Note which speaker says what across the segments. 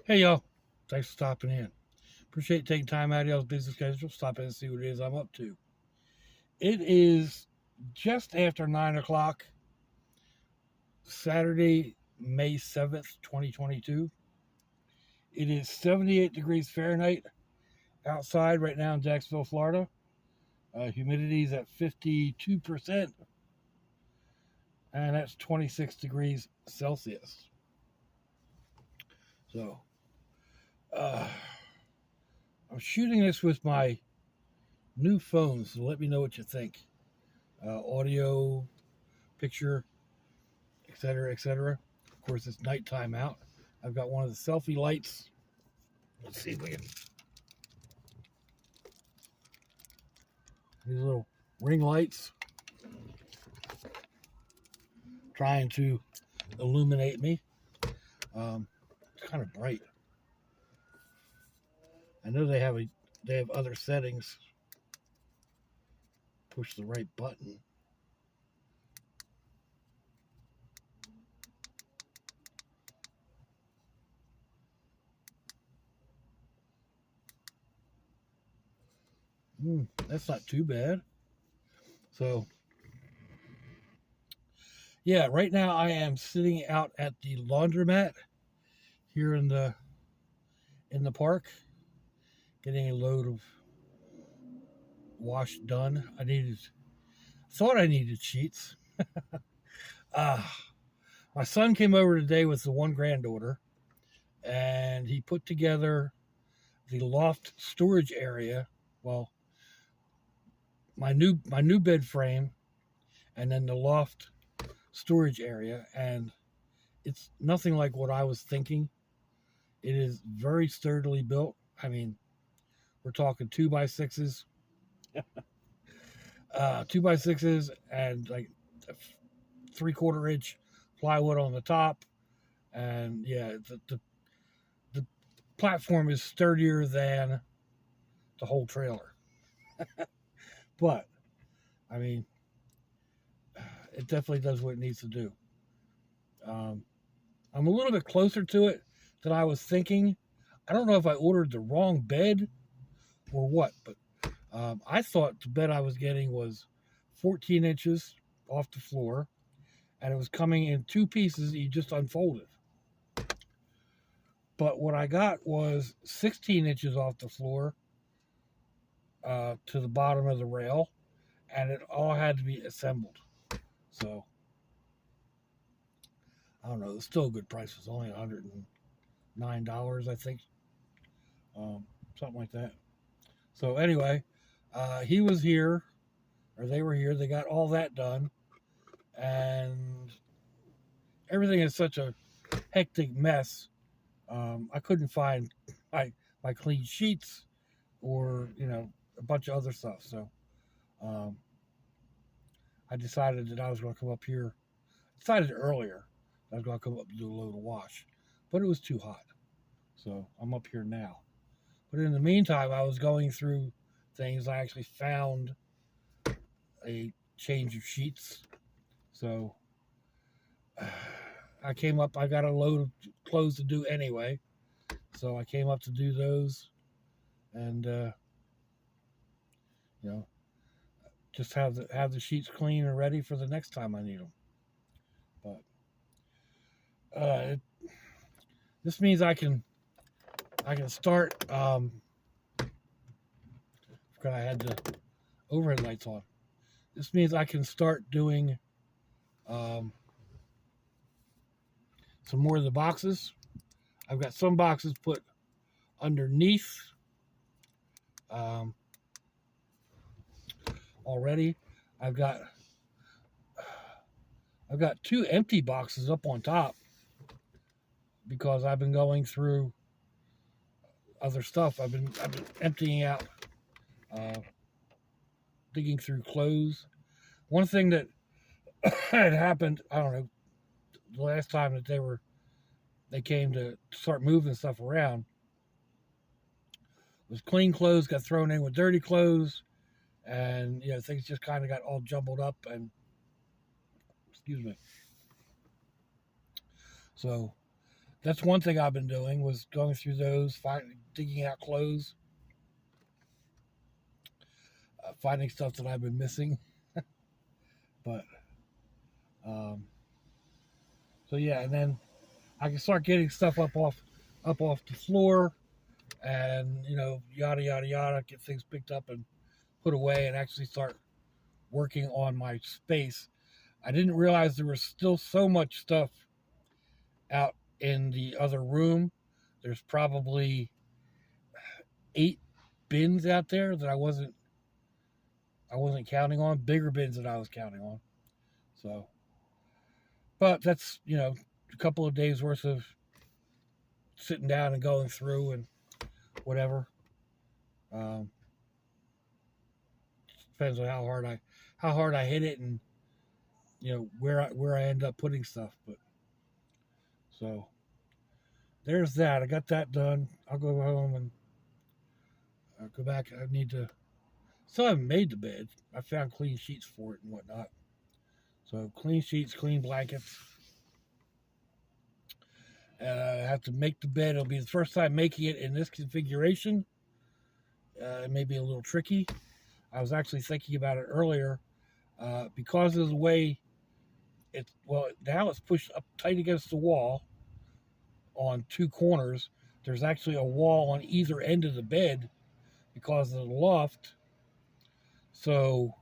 Speaker 1: Hey y'all, thanks for stopping in. Appreciate taking time out of y'all's busy schedule. Stop in and see what it is I'm up to. It is just after 9 o'clock, Saturday, May 7th, 2022. It is 78 degrees Fahrenheit outside right now in Jacksonville, Florida. Humidity is at 52%, and that's 26 degrees Celsius. So, I'm shooting this with my new phone, so let me know what you think. Audio, picture, etc., etc. Of course, it's nighttime out. I've got one of the selfie lights. Let's see if we can. These little ring lights trying to illuminate me. It's kind of bright. I know they have other settings. Push the right button. That's not too bad. So, yeah, right now I am sitting out at the laundromat here in the park, getting a load of wash done. Thought I needed sheets. My son came over today with the one granddaughter, and he put together the loft storage area. Well, my new bed frame, and then the loft storage area, and it's nothing like what I was thinking. It is very sturdily built. I mean, we're talking 2x6s, 2x6s, and like 3/4 inch plywood on the top, and yeah, the platform is sturdier than the whole trailer. But I mean, it definitely does what it needs to do. I'm a little bit closer to it than I was thinking. I don't know if I ordered the wrong bed or what, but I thought the bed I was getting was 14 inches off the floor, and it was coming in two pieces that you just unfolded. But what I got was 16 inches off the floor to the bottom of the rail, and it all had to be assembled. So, I don't know. It's still a good price. It's only $109, I think. Something like that. So, anyway, he was here, or they were here. They got all that done. And everything is such a hectic mess. I couldn't find my clean sheets or, a bunch of other stuff. So, I decided that I was going to come up here. Decided earlier I was going to come up and do a load of wash, but it was too hot. So I'm up here now. But in the meantime, I was going through things. I actually found a change of sheets. So I came up. I got a load of clothes to do anyway. So I came up to do those, and just have the sheets clean and ready for the next time I need them. But this means I can start. Forgot I had the overhead lights on. This means I can start doing some more of the boxes. I've got some boxes put underneath already. I've got 2 empty boxes up on top because I've been going through other stuff. I've been emptying out, digging through clothes. One thing that had happened, I don't know, the last time that they came to start moving stuff around, was clean clothes got thrown in with dirty clothes, and things just kind of got all jumbled up, and excuse me. So that's one thing I've been doing, was going through those, digging out clothes, finding stuff that I've been missing. But so yeah, and then I can start getting stuff up off the floor, and yada yada yada, get things picked up and put away, and actually start working on my space. I didn't realize there was still so much stuff out in the other room. There's probably 8 bins out there that I wasn't counting on, bigger bins than I was counting on. So, but that's, a couple of days worth of sitting down and going through and whatever. Depends on how hard I hit it, and where I end up putting stuff. But so there's that. I got that done. I'll go home and I'll go back. I need to. Still haven't made the bed. I found clean sheets for it and whatnot. So clean sheets, clean blankets. I have to make the bed. It'll be the first time making it in this configuration. It may be a little tricky. I was actually thinking about it earlier. Because of the way now it's pushed up tight against the wall on 2 corners. There's actually a wall on either end of the bed because of the loft. So,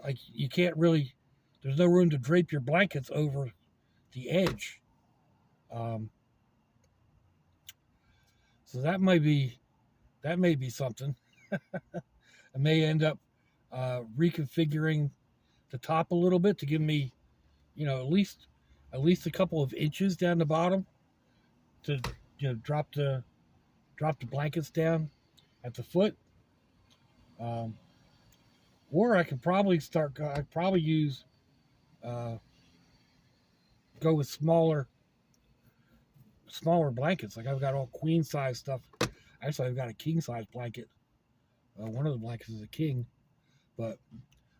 Speaker 1: like, you can't really, there's no room to drape your blankets over the edge. So that may be something. I may end up reconfiguring the top a little bit to give me, at least a couple of inches down the bottom to drop the blankets down at the foot. Or I could probably use go with smaller blankets. Like, I've got all queen size stuff. Actually, I've got a king size blanket. One of the blankets is a king, but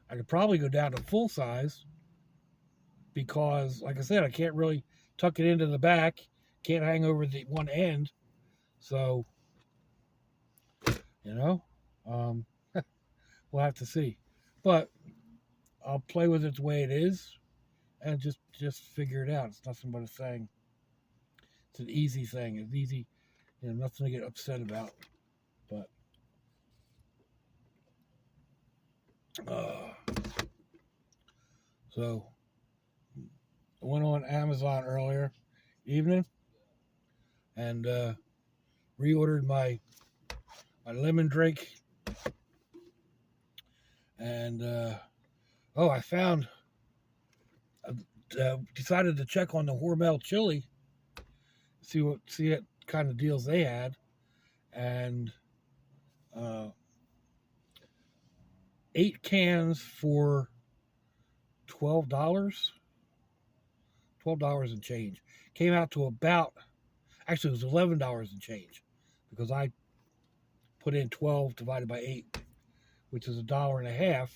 Speaker 1: I could probably go down to full size because, like I said, I can't really tuck it into the back. Can't hang over the one end. So, we'll have to see. But I'll play with it the way it is and just figure it out. It's nothing but a thing. It's an easy thing. It's easy, nothing to get upset about. But so I went on Amazon earlier evening and reordered my lemon drink. And I found, decided to check on the Hormel chili, see what kind of deals they had, and 8 cans for $12 and change. Came out to about, actually it was $11 and change, because I put in 12 divided by 8, which is $1.50.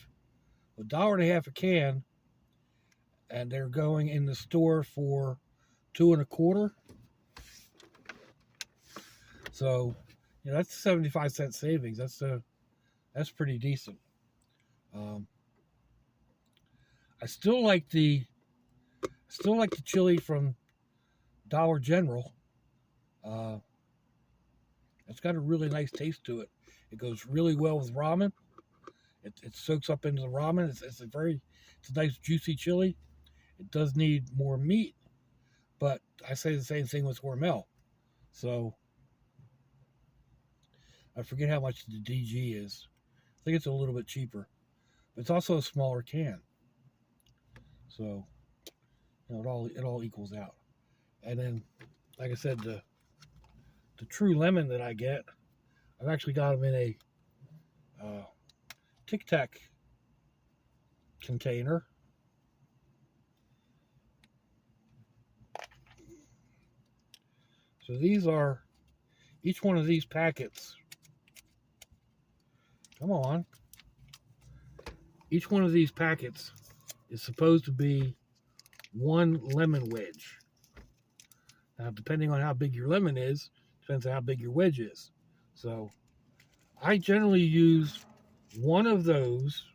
Speaker 1: $1.50 a can, and they're going in the store for $2.25. So, that's 75-cent savings. That's pretty decent. I still like the chili from Dollar General. It's got a really nice taste to it. It goes really well with ramen. It soaks up into the ramen. It's a nice juicy chili. It does need more meat, but I say the same thing with Hormel. So I forget how much the DG is. I think it's a little bit cheaper, but it's also a smaller can. So it all equals out. And then, like I said, the true lemon that I get, I've actually got them in a Tic Tac container. So each one of these packets, come on, each one of these packets is supposed to be 1 lemon wedge. Now, depending on how big your lemon is, depends on how big your wedge is. So I generally use one of those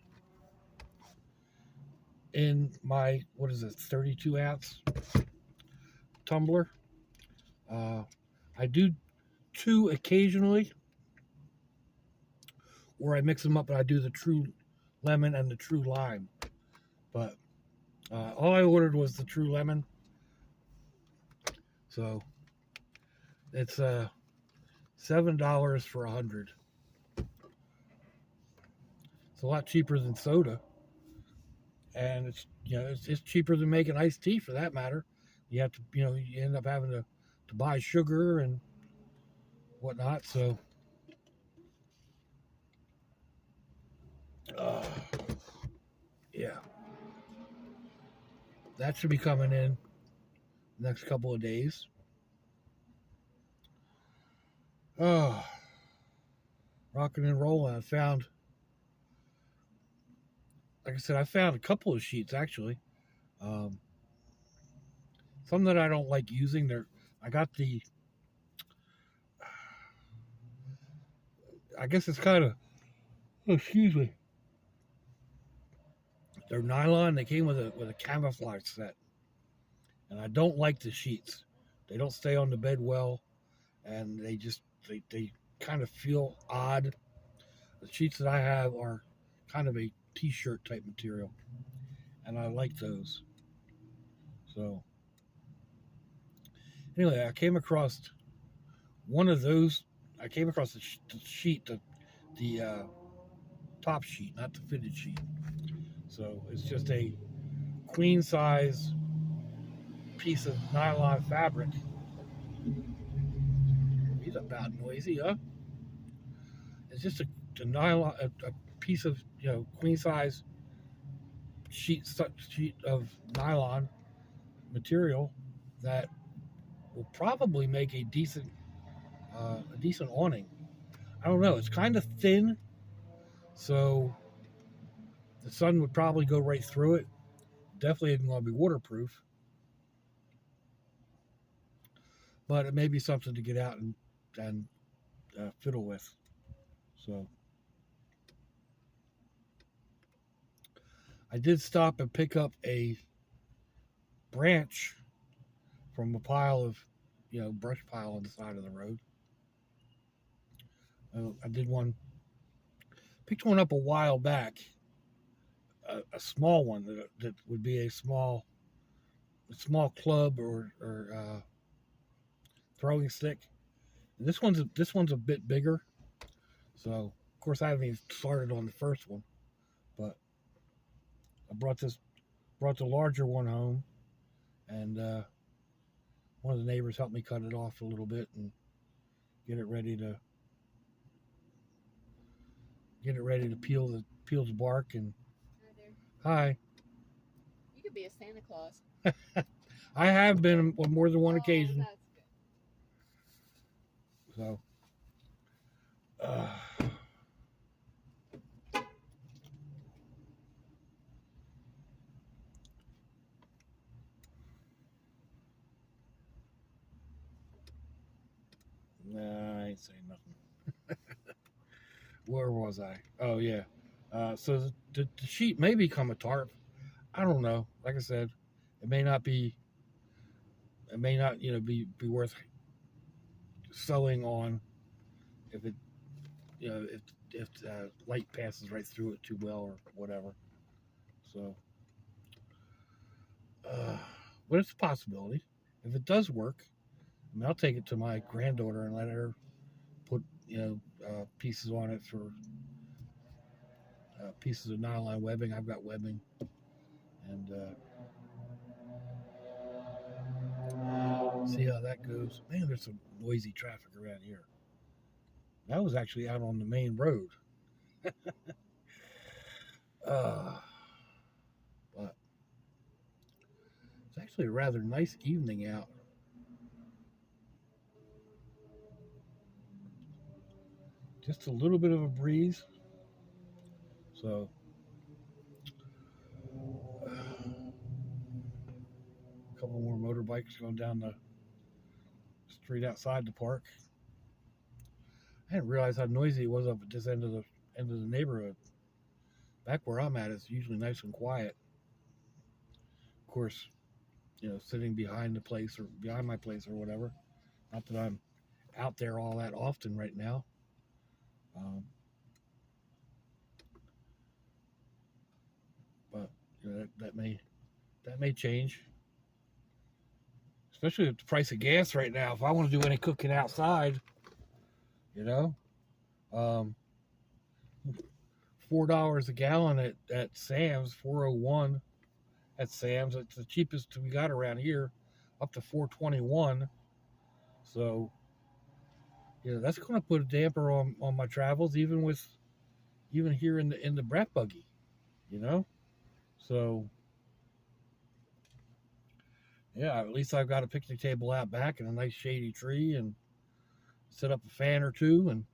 Speaker 1: in my, 32 ounce tumbler. I do two occasionally, where I mix them up and I do the true lemon and the true lime. But all I ordered was the true lemon. So it's $7 for 100. It's a lot cheaper than soda, and it's cheaper than making iced tea for that matter. You have to you end up having to buy sugar and whatnot. So yeah, that should be coming in the next couple of days. Rocking and rolling. Like I said, I found a couple of sheets actually. Some that I don't like using. I got the. I guess it's kind of. Oh, excuse me. They're nylon. They came with a camouflage set, and I don't like the sheets. They don't stay on the bed well, and they kind of feel odd. The sheets that I have are kind of a t-shirt type material, and I like those. So anyway, I came across one of those. I came across the sheet, the top sheet, not the fitted sheet. So it's just a queen size piece of nylon fabric. He's about noisy, huh? It's just a nylon, a piece of queen size sheet of nylon material that will probably make a decent awning. I don't know. It's kind of thin, so the sun would probably go right through it. Definitely isn't going to be waterproof, but it may be something to get out and fiddle with. So I did stop and pick up a branch from a pile of, brush pile on the side of the road. I picked one up a while back, a small one that would be a small club or throwing stick. And this one's a bit bigger. So of course I haven't even started on the first one, but I brought the larger one home, and one of the neighbors helped me cut it off a little bit and get it ready to peel the bark. And hi.
Speaker 2: You could be a Santa Claus.
Speaker 1: I have been on more than one occasion.
Speaker 2: That's good.
Speaker 1: So nah, I ain't saying nothing. Where was I? Oh yeah. So the sheet may become a tarp. I don't know. Like I said, it may not be be worth sewing on if it if light passes right through it too well or whatever. So but it's a possibility. If it does work, I'll take it to my granddaughter and let her put pieces on it for pieces of nylon webbing. I've got webbing, and see how that goes. Man, there's some noisy traffic around here. That was actually out on the main road. But it's actually a rather nice evening out. Just a little bit of a breeze. So a couple more motorbikes going down the street outside the park. I didn't realize how noisy it was up at this end of the neighborhood. Back where I'm at, it's usually nice and quiet. Of course, sitting behind the place or behind my place or whatever. Not that I'm out there all that often right now. But that may change, especially with the price of gas right now. If I want to do any cooking outside, $4 a gallon at Sam's, 4.01 at Sam's. It's the cheapest we got around here, up to 4.21. So, that's going to put a damper on my travels, even here in the brat buggy, So, yeah, at least I've got a picnic table out back and a nice shady tree, and set up a fan or two and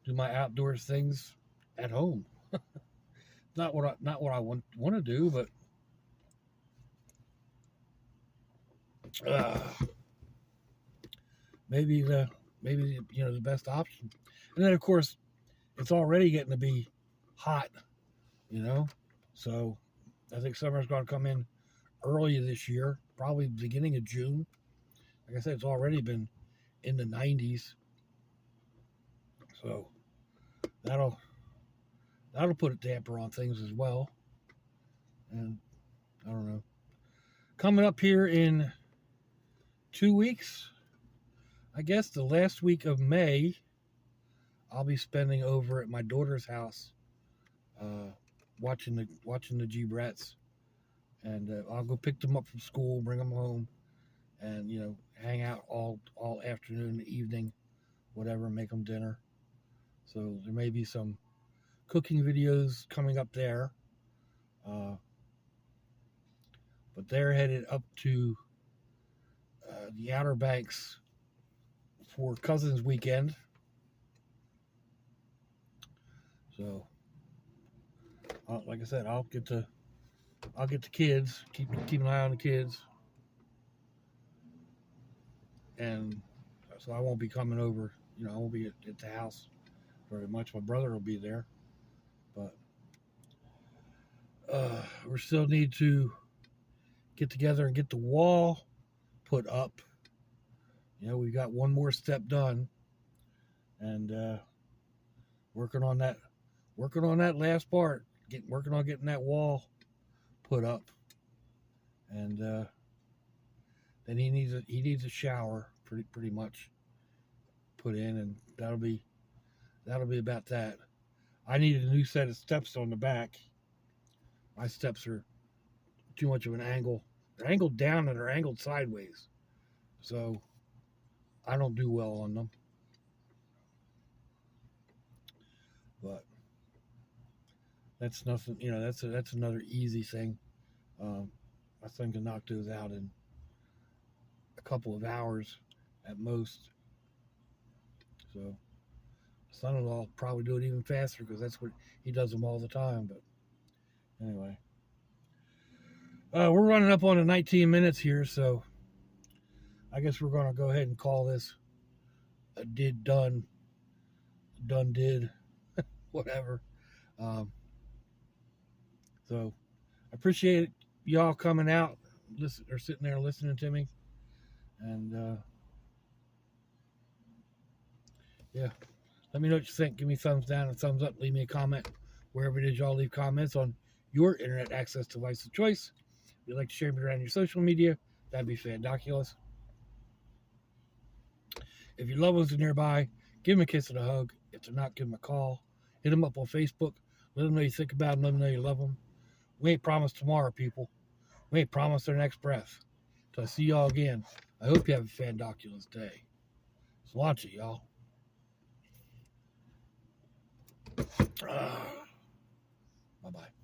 Speaker 1: do my outdoors things at home. Not what I want to do, but maybe the best option. And then of course it's already getting to be hot, so I think summer's going to come in early this year, probably beginning of June. Like I said, it's already been in the 90s, so that'll put a damper on things as well. And I don't know, coming up here in 2 weeks, I guess the last week of May, I'll be spending over at my daughter's house, watching the G-Brats, and I'll go pick them up from school, bring them home, and hang out all afternoon, evening, whatever, make them dinner. So there may be some cooking videos coming up there, but they're headed up to the Outer Banks for Cousins Weekend. So, like I said, I'll get the kids, keep an eye on the kids, and so I won't be coming over. I won't be at the house very much. My brother will be there, but we still need to get together and get the wall put up. We got one more step done, and working on that last part. Working on getting that wall put up, and then he needs a shower pretty much put in, and that'll be about that. I needed a new set of steps on the back. My steps are too much of an angle. They're angled down and they're angled sideways, so I don't do well on them. But that's nothing, that's another easy thing. My son can knock those out in a couple of hours at most. So son-in-law will probably do it even faster because that's what he does them all the time. But anyway, we're running up on the 19 minutes here, so I guess we're going to go ahead and call this a done, whatever. So I appreciate y'all coming out, sitting there listening to me, and yeah, let me know what you think. Give me a thumbs down and thumbs up. Leave me a comment wherever it is y'all leave comments on your internet access device of choice. If you'd like to share me around your social media, that'd be fandoculous. If your loved ones are nearby, give them a kiss and a hug. If they're not, give them a call. Hit them up on Facebook. Let them know you think about them. Let them know you love them. We ain't promised tomorrow, people. We ain't promised their next breath. Till I see y'all again, I hope you have a fandoculous day. So launch it, y'all. Bye-bye.